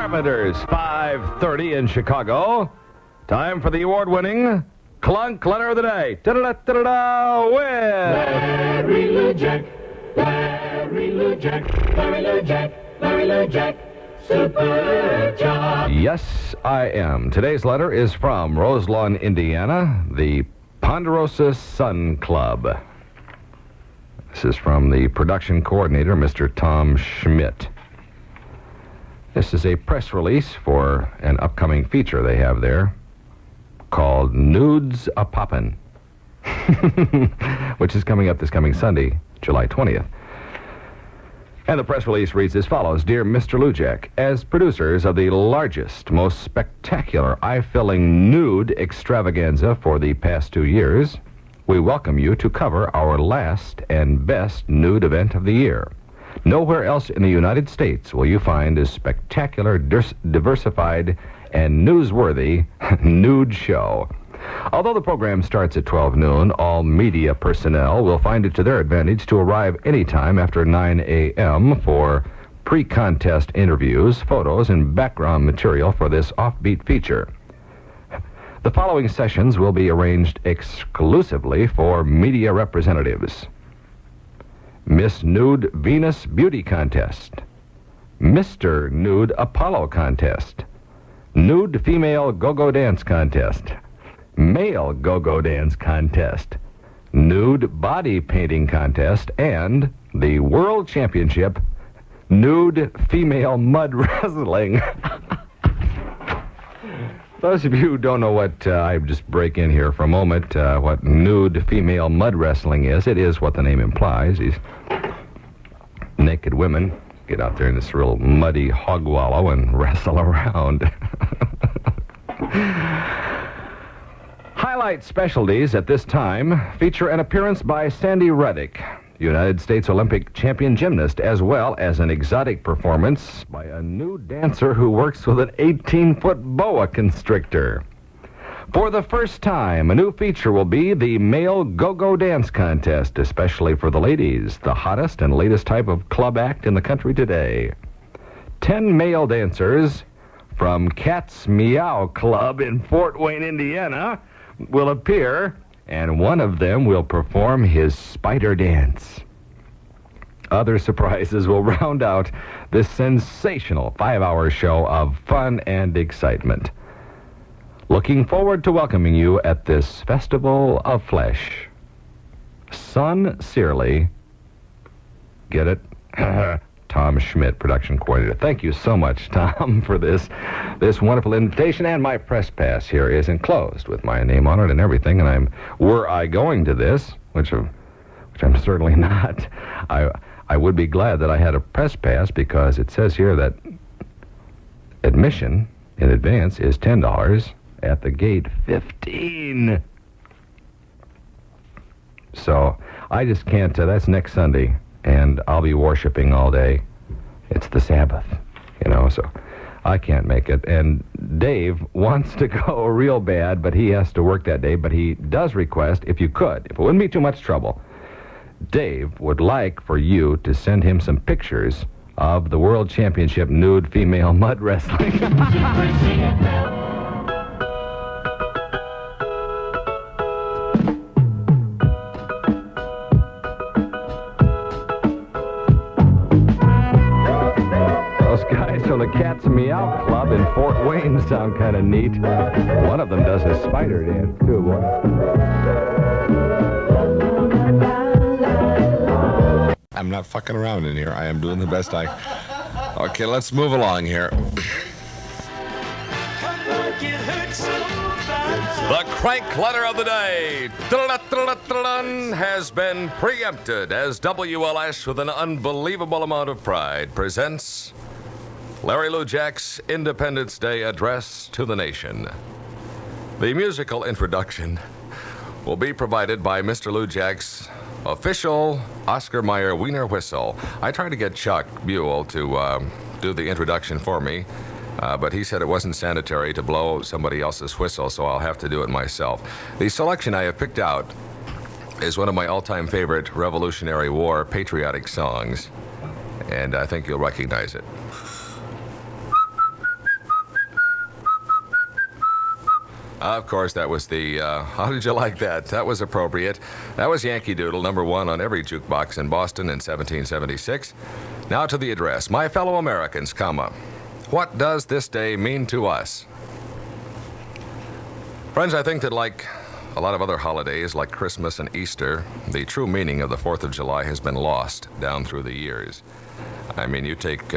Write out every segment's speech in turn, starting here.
Carpenters, 5:30 in Chicago. Time for the award-winning Clunk Letter of the Day. Da-da-da-da-da, with Larry Lujack, Larry Lujack, Larry Lujack, Larry Lujack, Super Job. Yes, I am. Today's letter is from Roselawn, Indiana, the Ponderosa Sun Club. This is from the production coordinator, Mr. Tom Schmidt. This is a press release for an upcoming feature they have there called Nudes A Poppin', which is coming up this coming Sunday, July 20th. And the press release reads as follows. Dear Mr. Lujack, as producers of the largest, most spectacular, eye-filling nude extravaganza for the past 2 years, we welcome you to cover our last and best nude event of the year. Nowhere else in the United States will you find a spectacular, diversified, and newsworthy nude show. Although the program starts at 12 noon, all media personnel will find it to their advantage to arrive anytime after 9 a.m. for pre-contest interviews, photos, and background material for this offbeat feature. The following sessions will be arranged exclusively for media representatives. Miss Nude Venus Beauty Contest, Mr. Nude Apollo Contest, Nude Female Go-Go Dance Contest, Male Go-Go Dance Contest, Nude Body Painting Contest, and the World Championship Nude Female Mud Wrestling. Those of you who don't know what, I just break in here for a moment, what nude female mud wrestling is. It is what the name implies. These naked women get out there in this real muddy hog wallow and wrestle around. Highlight specialties at this time feature an appearance by Sandy Reddick, United States Olympic champion gymnast, as well as an exotic performance by a new dancer who works with an 18-foot boa constrictor. For the first time, a new feature will be the Male Go-Go Dance Contest, especially for the ladies, the hottest and latest type of club act in the country today. 10 male dancers from Cat's Meow Club in Fort Wayne, Indiana, will appear, and one of them will perform his spider dance. Other surprises will round out this sensational 5-hour show of fun and excitement. Looking forward to welcoming you at this festival of flesh. Sincerely, get it? Tom Schmidt, production coordinator. Thank you so much, Tom, for this wonderful invitation. And my press pass here is enclosed with my name on it and everything. And were I going to this, which I'm certainly not, I would be glad that I had a press pass, because it says here that admission in advance is $10, at the gate $15. So I just can't. That's next Sunday. And I'll be worshiping all day. It's the Sabbath, so I can't make it. And Dave wants to go real bad, but he has to work that day. But he does request, if you could, if it wouldn't be too much trouble, Dave would like for you to send him some pictures of the World Championship Nude Female Mud Wrestling. From the Cat's Meow Club in Fort Wayne sound kind of neat. One of them does a spider dance, too, boy. I'm not fucking around in here. I am doing the best I... Okay, let's move along here. The crank letter of the day has been preempted as WLS, with an unbelievable amount of pride, presents Larry Lujack's Independence Day Address to the Nation. The musical introduction will be provided by Mr. Lujack's official Oscar Mayer Wiener whistle. I tried to get Chuck Buell to do the introduction for me, but he said it wasn't sanitary to blow somebody else's whistle, so I'll have to do it myself. The selection I have picked out is one of my all-time favorite Revolutionary War patriotic songs, and I think you'll recognize it. Of course, that was the, how did you like that? That was appropriate. That was Yankee Doodle, #1 on every jukebox in Boston in 1776. Now to the address. My fellow Americans, comma, what does this day mean to us? Friends, I think that like a lot of other holidays, like Christmas and Easter, the true meaning of the 4th of July has been lost down through the years. I mean, you take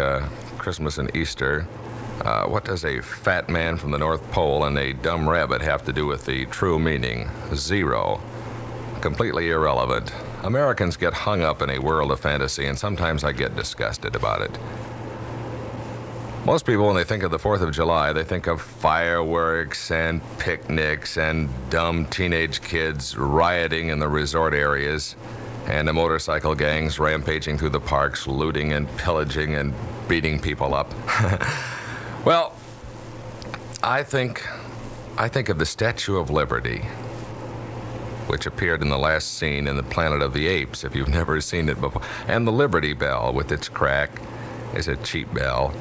Christmas and Easter, what does a fat man from the North Pole and a dumb rabbit have to do with the true meaning? Zero. Completely irrelevant. Americans get hung up in a world of fantasy, and sometimes I get disgusted about it. Most people, when they think of the 4th of July, they think of fireworks and picnics and dumb teenage kids rioting in the resort areas and the motorcycle gangs rampaging through the parks, looting and pillaging and beating people up. Well, I think of the Statue of Liberty, which appeared in the last scene in the Planet of the Apes, if you've never seen it before, and the Liberty Bell with its crack is a cheap bell.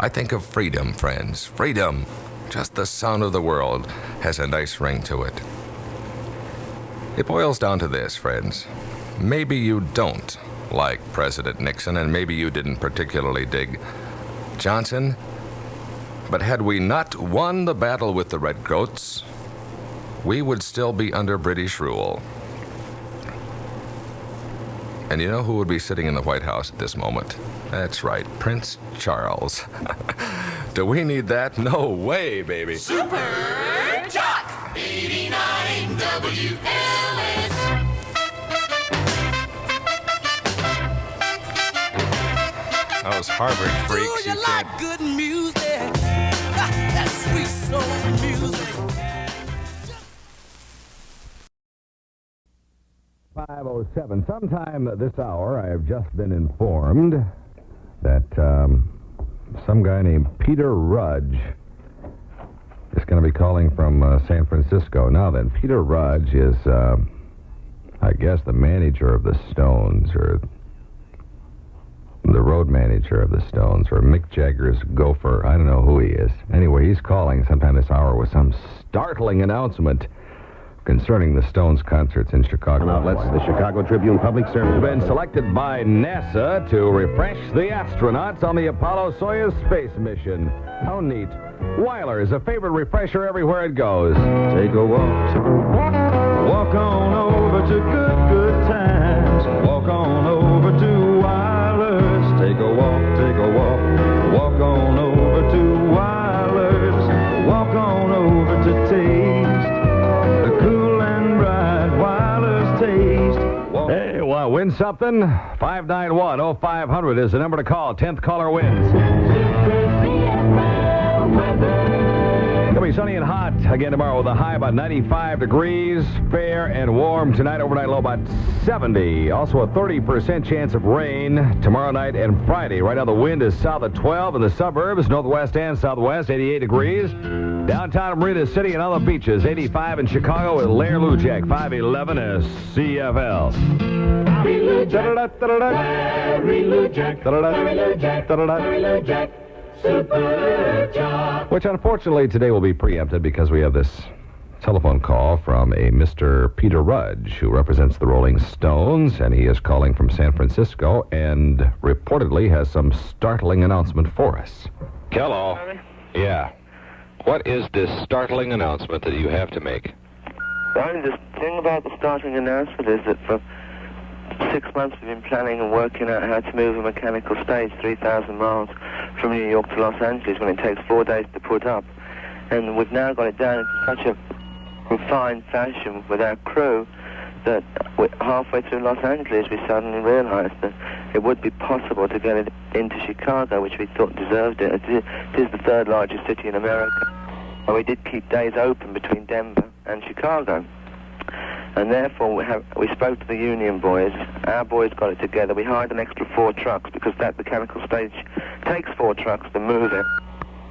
I think of freedom, friends. Freedom. Just the sound of the world has a nice ring to it. It boils down to this, friends. Maybe you don't like President Nixon, and maybe you didn't particularly dig Johnson, but had we not won the battle with the Redcoats, we would still be under British rule. And you know who would be sitting in the White House at this moment? That's right, Prince Charles. Do we need that? No way, baby. Super Jock 89 WLS. Those Harvard freaks, you can't... like good music? That sweet soul music. 5:07. Sometime this hour, I have just been informed that some guy named Peter Rudge is going to be calling from San Francisco. Now then, Peter Rudge is, I guess, the manager of the Stones, or the road manager of the Stones, or Mick Jagger's gopher. I don't know who he is. Anyway, he's calling sometime this hour with some startling announcement concerning the Stones concerts in Chicago. Outlets, the Chicago Tribune Public Service. Has been selected by NASA to refresh the astronauts on the Apollo-Soyuz space mission. How neat. Weiler is a favorite refresher everywhere it goes. Take a walk. Walk on over to good times. Walk on over to Weiler's. Take a walk, take a walk. Walk on over to Weiler's. Walk on over to Taste. The cool and bright Weiler's Taste. Hey, want to win something? 591-0500 is the number to call. 10th caller wins. It'll be sunny and hot again tomorrow with a high about 95 degrees. Fair and warm tonight, overnight low about 70. Also a 30% chance of rain tomorrow night and Friday. Right now the wind is south of 12 in the suburbs, northwest and southwest, 88 degrees. Downtown Marina City and other beaches, 85 in Chicago with Larry Lujack, 511 is CFL. Larry Lujack, Larry Lujack, Larry Lujack, Larry Lujack, Super Jock. Which unfortunately today will be preempted because we have this telephone call from a Mr. Peter Rudge, who represents the Rolling Stones, and he is calling from San Francisco and reportedly has some startling announcement for us. Hello. Yeah. What is this startling announcement that you have to make? Well, the thing about the starting announcement is that for 6 months we've been planning and working out how to move a mechanical stage 3,000 miles from New York to Los Angeles when it takes 4 days to put up. And we've now got it down in such a refined fashion with our crew that halfway through Los Angeles we suddenly realized that it would be possible to get it into Chicago, which we thought deserved it. It is the third largest city in America. And we did keep days open between Denver and Chicago. And therefore we spoke to the union boys. Our boys got it together. We hired an extra 4 trucks because that mechanical stage takes 4 trucks to move it.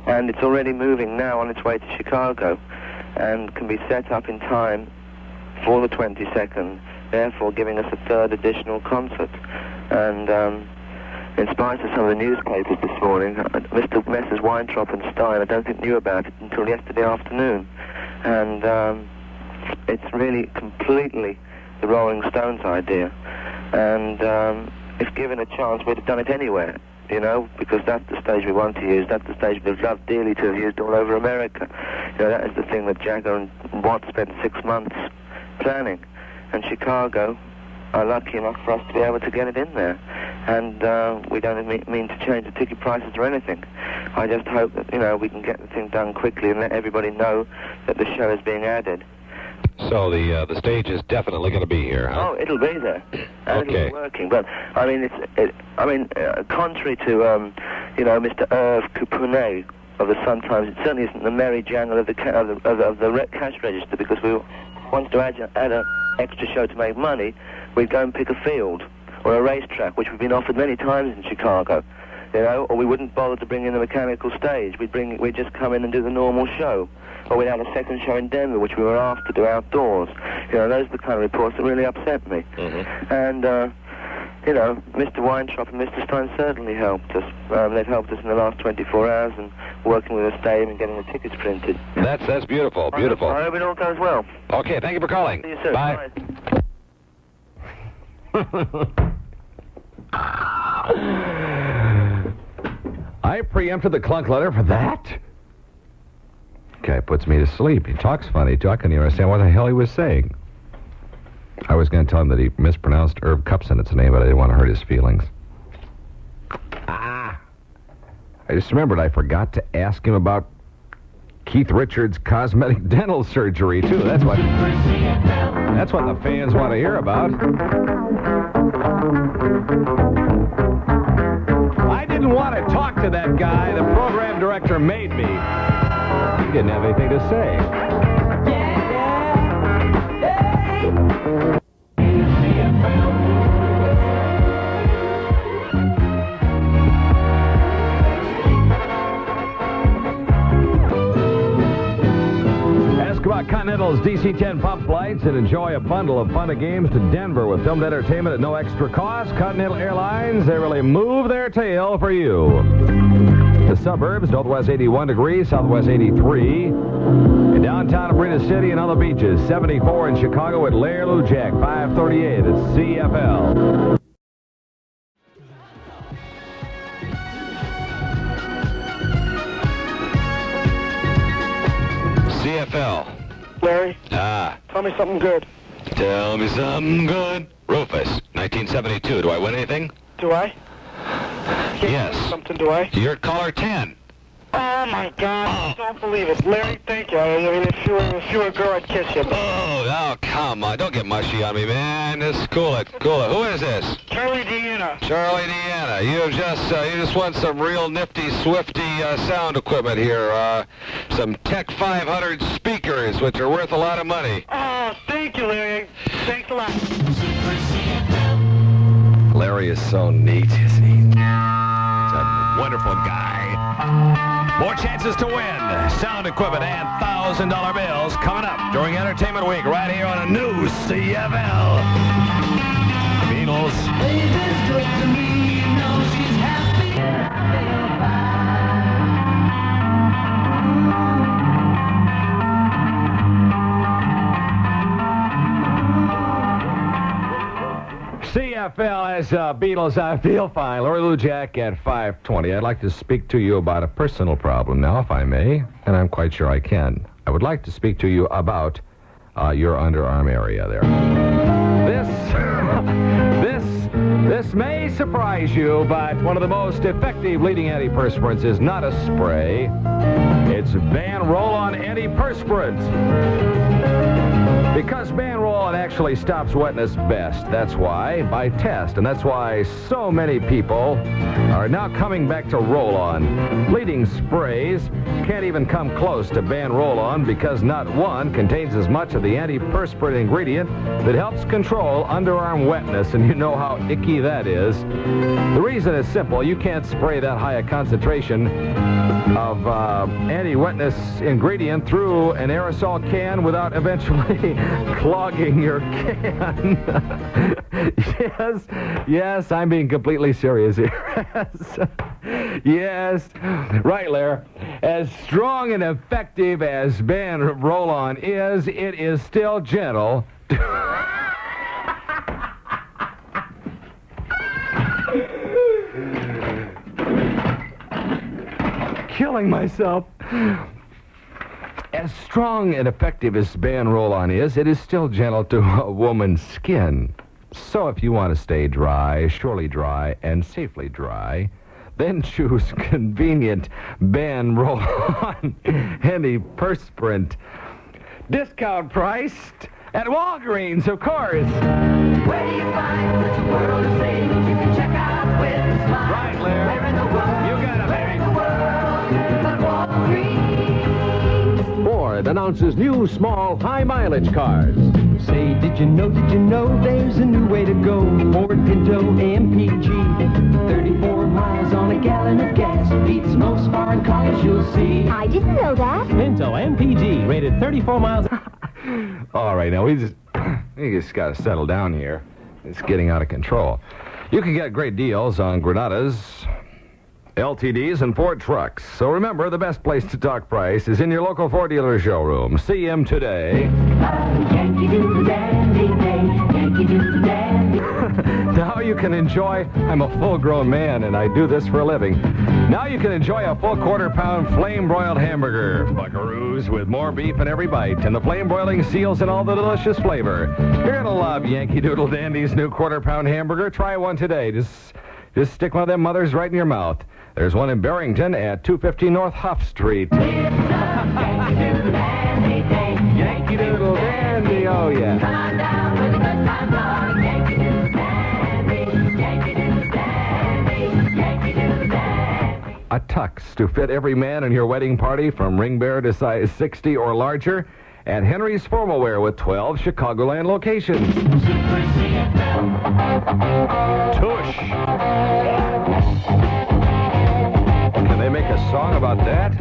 And it's already moving now on its way to Chicago and can be set up in time for the 22nd, therefore giving us a third additional concert. And in spite of some of the newspapers this morning, Messrs. Weintraub and Stein, I don't think knew about it until yesterday afternoon. And it's really completely the Rolling Stones idea. And if given a chance, we'd have done it anywhere, you know, because that's the stage we want to use. That's the stage we'd love dearly to have used all over America. You know, that is the thing that Jagger and Watt spent 6 months planning. And Chicago are lucky enough for us to be able to get it in there. And we don't mean to change the ticket prices or anything. I just hope that, you know, we can get the thing done quickly and let everybody know that the show is being added. So the stage is definitely going to be here, huh? Oh, it'll be there. And Okay. It'll be working. But, I mean, contrary to, you know, Mr. Irv Couponnet of the Sun-Times, it certainly isn't the merry jangle of the cash register, because we wanted to add an extra show to make money. We'd go and pick a field or a racetrack, which we've been offered many times in Chicago, you know, or we wouldn't bother to bring in the mechanical stage. We'd just come in and do the normal show. Or we'd had a second show in Denver, which we were asked to do outdoors. You know, those are the kind of reports that really upset me. Mm-hmm. And, you know, Mr. Weintraub and Mr. Stein certainly helped us. They've helped us in the last 24 hours and working with the stadium and getting the tickets printed. That's beautiful, beautiful. I hope it all goes well. Okay, thank you for calling. See you soon. Bye. I preempted the clunk letter for that? Guy puts me to sleep. He talks funny, too. I couldn't even understand what the hell he was saying. I was going to tell him that he mispronounced Herb Cupsonet's name, but I didn't want to hurt his feelings. I just remembered I forgot to ask him about Keith Richards' cosmetic dental surgery, too. That's what the fans want to hear about. I didn't want to talk to that guy. The program director made me. He didn't have anything to say. Ask about Continental's DC-10 pump lights and enjoy a bundle of fun and games to Denver with filmed entertainment at no extra cost. Continental Airlines, they really move their tail for you. The suburbs, northwest 81 degrees, southwest 83. In downtown Abrita City and on the beaches, 74 in Chicago at Larry Lujack, 538 at CFL. CFL. Larry, Ah, tell me something good. tell me something good. Rufus, 1972. Do I win anything? Do I? Yes. Something, do I? You're at caller 10. Oh my God! I don't believe it, Larry. Thank you. I mean, if you were a girl, I'd kiss you. Oh, come on. Don't get mushy on me, man. Just cool it. Who is this? Charlie Deanna. Charlie Deanna. You just want some real nifty, swifty sound equipment here. Some Tech 500 speakers, which are worth a lot of money. Oh, thank you, Larry. Thanks a lot. Larry is so neat, isn't he? He's a wonderful guy. More chances to win sound equipment and $1,000 bills coming up during Entertainment Week right here on a new CFL. Beatles. Baby's good to me, you know she's happy. CFL as Beatles, I feel fine. Larry Lujack at 5:20. I'd like to speak to you about a personal problem now, if I may, and I'm quite sure I can. I would like to speak to you about your underarm area there. This may surprise you, but one of the most effective leading antiperspirants is not a spray. It's Ban Roll-On antiperspirant. Because Ban Roll-On actually stops wetness best. That's why, by test, and that's why so many people are now coming back to Roll-On. Leading sprays can't even come close to Ban Roll-On because not one contains as much of the antiperspirant ingredient that helps control underarm wetness, and you know how icky that is. The reason is simple. You can't spray that high a concentration of anti-wetness ingredient through an aerosol can without eventually clogging clogging your can. Yes, I'm being completely serious here. Yes, right, Lair. As strong and effective as band roll-on is, it is still gentle. Killing myself. As strong and effective as band roll-on is, it is still gentle to a woman's skin. So if you want to stay dry, surely dry, and safely dry, then choose convenient band roll-on antiperspirant. Discount priced at Walgreens, of course. Where do you find such a world of savings you can check out with a smile? Right, Larry. Where in the world? You got it, Where in the world but Walgreens? Ford announces new small high-mileage cars. Say, did you know there's a new way to go? Ford Pinto MPG. 34 miles on a gallon of gas. Beats most foreign cars you'll see. I didn't know that. Pinto MPG, rated 34 miles. All right, now we just got to settle down here. It's getting out of control. You can get great deals on Granadas, LTDs, and Ford trucks. So remember, the best place to talk price is in your local Ford dealer showroom. See him today. Yankee Doodle Dandy Day, Yankee Doodle Dandy. Now you can enjoy, I'm a full-grown man and I do this for a living. Now you can enjoy a full quarter-pound flame-broiled hamburger. Buckaroos with more beef in every bite, and the flame broiling seals in all the delicious flavor. You're going to love Yankee Doodle Dandy's new quarter-pound hamburger. Try one today. Just stick one of them mothers right in your mouth. There's one in Barrington at 250 North Huff Street. Yankee Doodle Dandy, oh yeah. Come on down where the good times are. Yankee Doodle Dandy, Yankee Doodle Dandy, Yankee Doodle Dandy. A tux to fit every man in your wedding party, from ring bearer to size 60 or larger, at Henry's Formal Wear with 12 Chicagoland locations. Super CFL. Tush. Can they make a song about that?